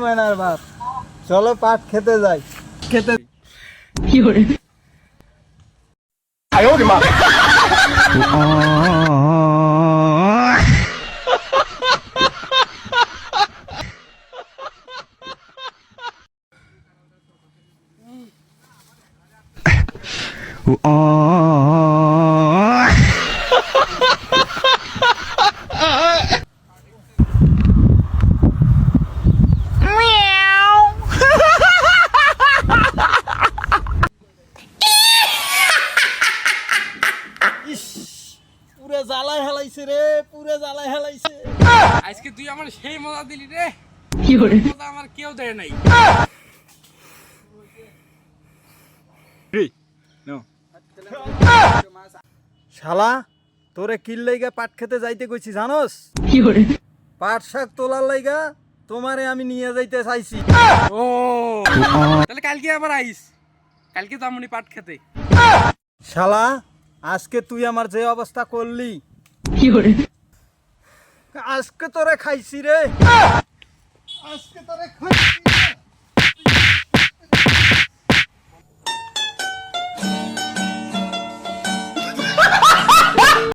ময়নার বাপ, চলো পাট খেতে যাই। খেতে কি করে পুরে জ্বালায় হেলাইছে রে, পুরে জ্বালায় হেলাইছে। আজকে তুই আমার সেই মজা দিলি রে, কি করে মজা আমার কেউ দেয় নাই। শালা, তোরে কিল লাইগা পাট খেতে যাইতে কইছি জানোস? কি করে পাট শাক তোলার লাইগা তোমারে আমি নিয়ে যাইতে চাইছি। ও তাহলে কালকে আবার আইস, কালকে তো আমনি পাট খেতে। শালা, আজকে তুই আমার যে অবস্থা করলি, কি করে আজকে তোরে খাইছি রে, আজকে তোরে খাইছি।